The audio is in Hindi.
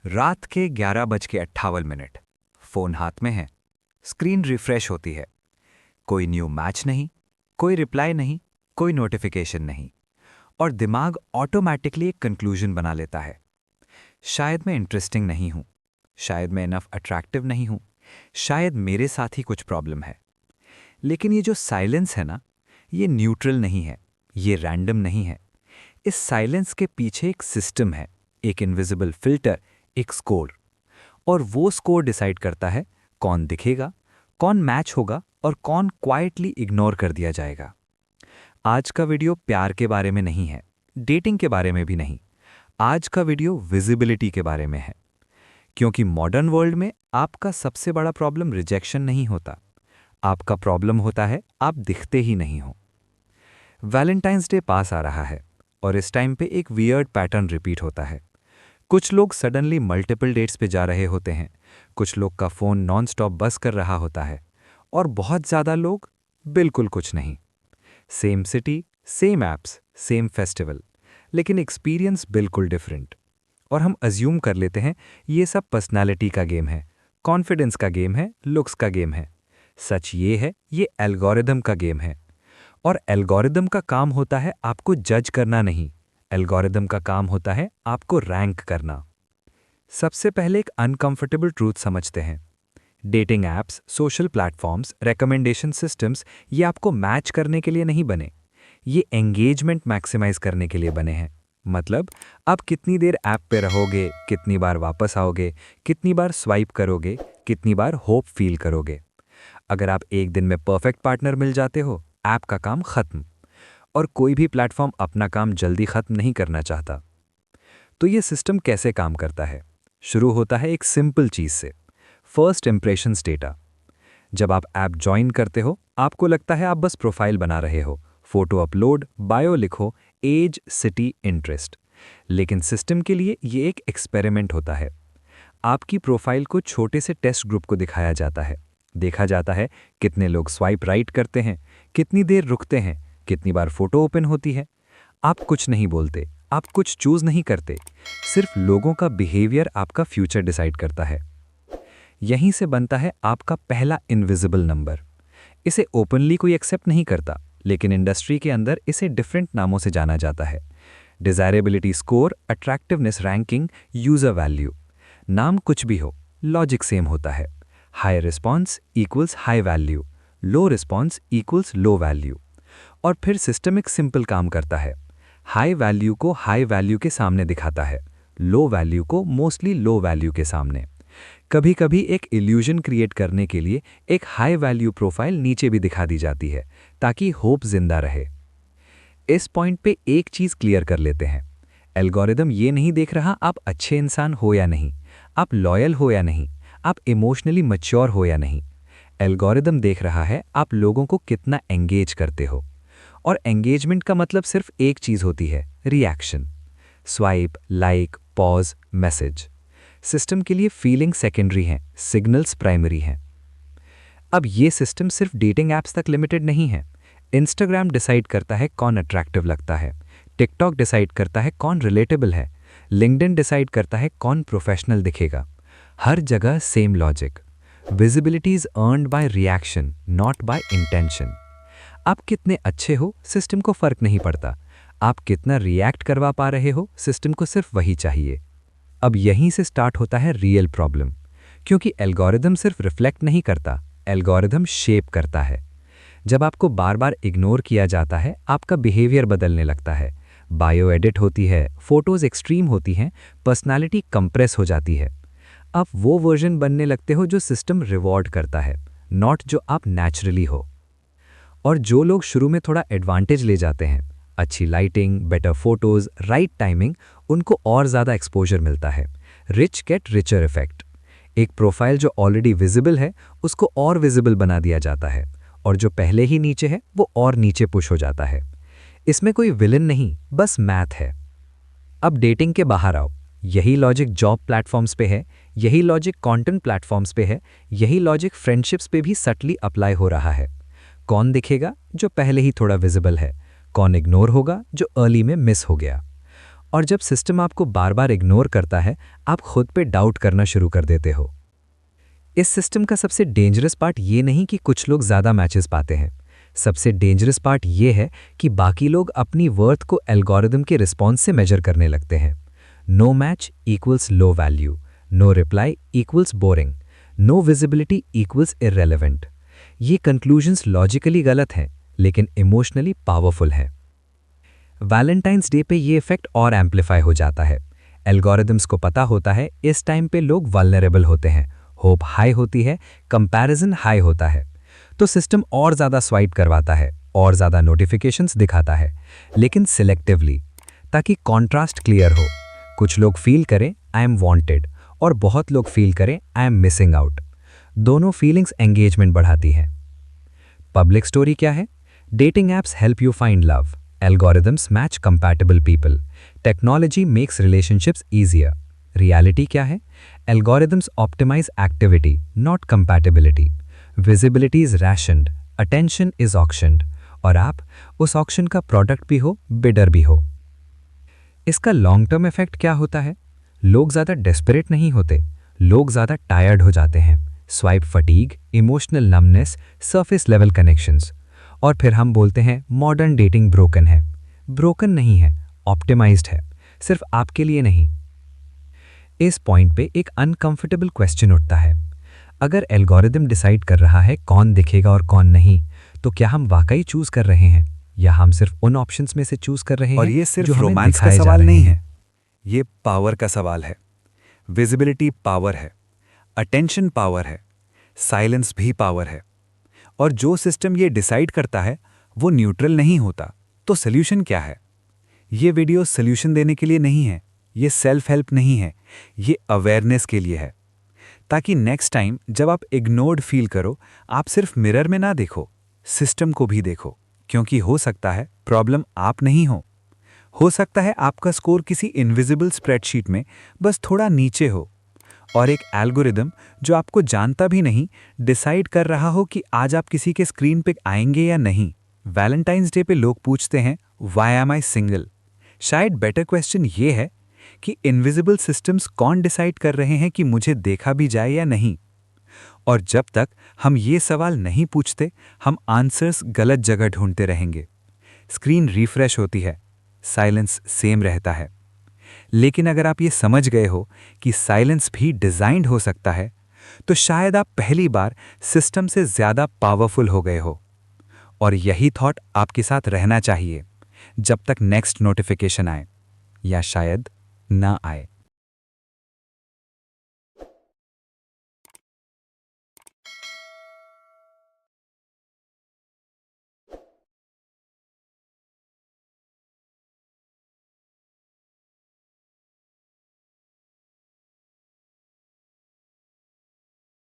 रात के 11:58, फोन हाथ में है। स्क्रीन रिफ्रेश होती है। कोई न्यू मैच नहीं, कोई रिप्लाई नहीं, कोई नोटिफिकेशन नहीं, और दिमाग ऑटोमैटिकली एक कंक्लूजन बना लेता है। शायद मैं इंटरेस्टिंग नहीं हूं, शायद मैं इनफ अट्रैक्टिव नहीं हूं, शायद मेरे साथ ही कुछ प्रॉब्लम है। लेकिन ये जो साइलेंस है ना, ये न्यूट्रल नहीं है, ये रैंडम नहीं है। इस साइलेंस के पीछे एक सिस्टम है, एक इनविजिबल फिल्टर, एक स्कोर। और वो स्कोर डिसाइड करता है कौन दिखेगा, कौन मैच होगा और कौन क्वाइटली इग्नोर कर दिया जाएगा। आज का वीडियो प्यार के बारे में नहीं है, डेटिंग के बारे में भी नहीं। आज का वीडियो विजिबिलिटी के बारे में है। क्योंकि मॉडर्न वर्ल्ड में आपका सबसे बड़ा प्रॉब्लम रिजेक्शन नहीं होता, आपका प्रॉब्लम होता है आप दिखते ही नहीं हो। वैलेंटाइंस डे पास आ रहा है और इस टाइम पे एक वियर्ड पैटर्न रिपीट होता है। कुछ लोग सडनली मल्टीपल डेट्स पे जा रहे होते हैं, कुछ लोग का फ़ोन नॉन स्टॉप बस कर रहा होता है, और बहुत ज़्यादा लोग बिल्कुल कुछ नहीं। Same city, same apps, same festival, लेकिन एक्सपीरियंस बिल्कुल डिफरेंट। और हम अज्यूम कर लेते हैं ये सब पर्सनैलिटी का गेम है, कॉन्फिडेंस का गेम है, लुक्स का गेम है। सच ये है, ये एल्गोरिदम का गेम है। और एल्गोरिदम का काम होता है आपको जज करना नहीं, एल्गोरिदम का काम होता है आपको रैंक करना। सबसे पहले एक अनकंफर्टेबल ट्रूथ समझते हैं। Dating apps, social platforms, recommendation systems ये आपको मैच करने के लिए नहीं बने, ये एंगेजमेंट मैक्सिमाइज करने के लिए बने हैं। मतलब आप कितनी देर ऐप पे रहोगे, कितनी बार वापस आओगे, कितनी बार स्वाइप करोगे, कितनी बार होप फील करोगे। अगर आप एक दिन में परफेक्ट पार्टनर मिल जाते हो, ऐप का काम खत्म। और कोई भी प्लेटफॉर्म अपना काम जल्दी खत्म नहीं करना चाहता। तो ये सिस्टम कैसे काम करता है? शुरू होता है एक सिंपल चीज से, फर्स्ट इंप्रेशंस डेटा। जब आप ऐप ज्वाइन करते हो, आपको लगता है आप बस प्रोफाइल बना रहे हो, फोटो अपलोड, बायो लिखो, एज, सिटी, इंटरेस्ट। लेकिन सिस्टम के लिए ये एक एक्सपेरिमेंट होता है। आपकी प्रोफाइल को छोटे से टेस्ट ग्रुप को दिखाया जाता है। देखा जाता है कितने लोग स्वाइप राइट करते हैं, कितनी देर रुकते हैं, कितनी बार फोटो ओपन होती है। आप कुछ नहीं बोलते, आप कुछ चूज नहीं करते, सिर्फ लोगों का बिहेवियर आपका फ्यूचर डिसाइड करता है। यहीं से बनता है आपका पहला इनविजिबल नंबर। इसे ओपनली कोई एक्सेप्ट नहीं करता, लेकिन इंडस्ट्री के अंदर इसे डिफरेंट नामों से जाना जाता है। Desirability score, attractiveness ranking, user value. नाम कुछ भी हो, लॉजिक सेम होता है। High response equals high value, low response equals low value. और फिर सिस्टम एक सिंपल काम करता है, हाई वैल्यू को हाई वैल्यू के सामने दिखाता है, लो वैल्यू को मोस्टली लो वैल्यू के सामने। कभी कभी एक इल्यूजन क्रिएट करने के लिए एक हाई वैल्यू प्रोफाइल नीचे भी दिखा दी जाती है, ताकि होप जिंदा रहे। इस पॉइंट पे एक चीज क्लियर कर लेते हैं, एल्गोरिदम ये नहीं देख रहा आप अच्छे इंसान हो या नहीं, आप लॉयल हो या नहीं, आप इमोशनली मैच्योर हो या नहीं। एल्गोरिदम देख रहा है आप लोगों को कितना एंगेज करते हो। और एंगेजमेंट का मतलब सिर्फ एक चीज होती है, reaction. Swipe, like, pause, message. System के लिए फीलिंग सेकेंडरी हैं, सिग्नल्स प्राइमरी हैं। अब ये सिस्टम सिर्फ डेटिंग ऐप्स तक लिमिटेड नहीं है। इंस्टाग्राम डिसाइड करता है कौन अट्रैक्टिव लगता है, टिकटॉक डिसाइड करता है कौन रिलेटेबल है, लिंक्डइन डिसाइड करता है कौन प्रोफेशनल दिखेगा। हर जगह same logic, visibility is earned by reaction, not by intention. आप कितने अच्छे हो, सिस्टम को फर्क नहीं पड़ता। आप कितना रिएक्ट करवा पा रहे हो, सिस्टम को सिर्फ वही चाहिए। अब यहीं से स्टार्ट होता है रियल प्रॉब्लम, क्योंकि एल्गोरिदम सिर्फ रिफ्लेक्ट नहीं करता, एल्गोरिदम शेप करता है। जब आपको बार बार इग्नोर किया जाता है, आपका बिहेवियर बदलने लगता है। बायो एडिट होती है, फोटोज एक्सट्रीम होती हैं, पर्सनालिटी कंप्रेस हो जाती है। आप वो वर्जन बनने लगते हो जो सिस्टम रिवॉर्ड करता है, नॉट जो आप नेचुरली हो। और जो लोग शुरू में थोड़ा एडवांटेज ले जाते हैं, अच्छी lighting, better photos, right timing, उनको और ज़्यादा एक्सपोजर मिलता है। Rich get richer effect. एक प्रोफाइल जो ऑलरेडी विजिबल है, उसको और विजिबल बना दिया जाता है, और जो पहले ही नीचे है वो और नीचे पुश हो जाता है। इसमें कोई विलन नहीं, बस मैथ है। अब डेटिंग के बाहर आओ। यही लॉजिक जॉब प्लेटफॉर्म्स पे है, यही लॉजिक कंटेंट प्लेटफॉर्म्स पे है, यही लॉजिक फ्रेंडशिप्स पे भी सटली अप्लाई हो रहा है। कौन दिखेगा? जो पहले ही थोड़ा विजिबल है। कौन इग्नोर होगा? जो अर्ली में मिस हो गया। और जब सिस्टम आपको बार बार इग्नोर करता है, आप खुद पे डाउट करना शुरू कर देते हो। इस सिस्टम का सबसे डेंजरस पार्ट ये नहीं कि कुछ लोग ज़्यादा मैचेस पाते हैं। सबसे डेंजरस पार्ट ये है कि बाकी लोग अपनी वर्थ को एल्गोरिदम के रिस्पॉन्स से मेजर करने लगते हैं। No match equals low value, no reply equals boring, no visibility equals irrelevant. ये कंक्लूजन्स लॉजिकली गलत हैं, लेकिन इमोशनली पावरफुल हैं। वैलेंटाइंस डे पे ये इफेक्ट और एम्पलीफाई हो जाता है। एल्गोरिदम्स को पता होता है इस टाइम पे लोग वल्नरेबल होते हैं, होप हाई होती है, कंपैरिजन हाई होता है, तो सिस्टम और ज़्यादा स्वाइप करवाता है, और ज़्यादा नोटिफिकेशंस दिखाता है, लेकिन सिलेक्टिवली, ताकि कॉन्ट्रास्ट क्लियर हो। कुछ लोग फील करें आई एम वांटेड और बहुत लोग फील करें आई एम मिसिंग आउट। दोनों फीलिंग्स एंगेजमेंट बढ़ाती हैं। पब्लिक स्टोरी क्या है? Dating apps help you find love, algorithms match compatible people, technology makes relationships easier. Reality क्या है? Algorithms optimize activity, not compatibility. Visibility is rationed, attention is auctioned, और आप उस ऑक्शन का प्रोडक्ट भी हो, बिडर भी हो। इसका लॉन्ग टर्म इफेक्ट क्या होता है? लोग ज़्यादा डेस्परेट नहीं होते, लोग ज़्यादा टायर्ड हो जाते हैं। Swipe fatigue, emotional numbness, surface level connections, और फिर हम बोलते हैं मॉडर्न डेटिंग ब्रोकन है। ब्रोकन नहीं है, ऑप्टिमाइज्ड है, सिर्फ आपके लिए नहीं। इस पॉइंट पे एक अनकंफर्टेबल क्वेश्चन उठता है। अगर एल्गोरिदम डिसाइड कर रहा है कौन दिखेगा और कौन नहीं, तो क्या हम वाकई चूज कर रहे हैं, या हम सिर्फ उन ऑप्शंस में से चूज कर रहे हैं? और ये सिर्फ रोमांस का सवाल नहीं है, ये पावर का सवाल है। विजिबिलिटी पावर है, अटेंशन पावर है, साइलेंस भी पावर है। और जो सिस्टम ये डिसाइड करता है वो न्यूट्रल नहीं होता, तो सॉल्यूशन क्या है? ये वीडियो सॉल्यूशन देने के लिए नहीं है, ये सेल्फ हेल्प नहीं है, ये अवेयरनेस के लिए है। ताकि नेक्स्ट टाइम जब आप इग्नोर्ड फील करो, आप सिर्फ मिरर में ना देखो, सिस्टम को भी देखो। क्योंकि हो सकता है प्रॉब्लम आप नहीं हो सकता है आपका स्कोर किसी इनविजिबल स्प्रेडशीट में बस थोड़ा नीचे हो, और एक एल्गोरिदम जो आपको जानता भी नहीं डिसाइड कर रहा हो कि आज आप किसी के स्क्रीन पे आएंगे या नहीं। वैलेंटाइंस डे पे लोग पूछते हैं व्हाई एम आई सिंगल। शायद बेटर क्वेश्चन ये है कि इनविजिबल सिस्टम्स कौन डिसाइड कर रहे हैं कि मुझे देखा भी जाए या नहीं। और जब तक हम ये सवाल नहीं पूछते, हम आंसर्स गलत जगह ढूंढते रहेंगे। स्क्रीन रिफ्रेश होती है, साइलेंस सेम रहता है। लेकिन अगर आप ये समझ गए हो कि साइलेंस भी डिजाइन्ड हो सकता है, तो शायद आप पहली बार सिस्टम से ज्यादा पावरफुल हो गए हो। और यही थॉट आपके साथ रहना चाहिए जब तक नेक्स्ट नोटिफिकेशन आए, या शायद ना आए।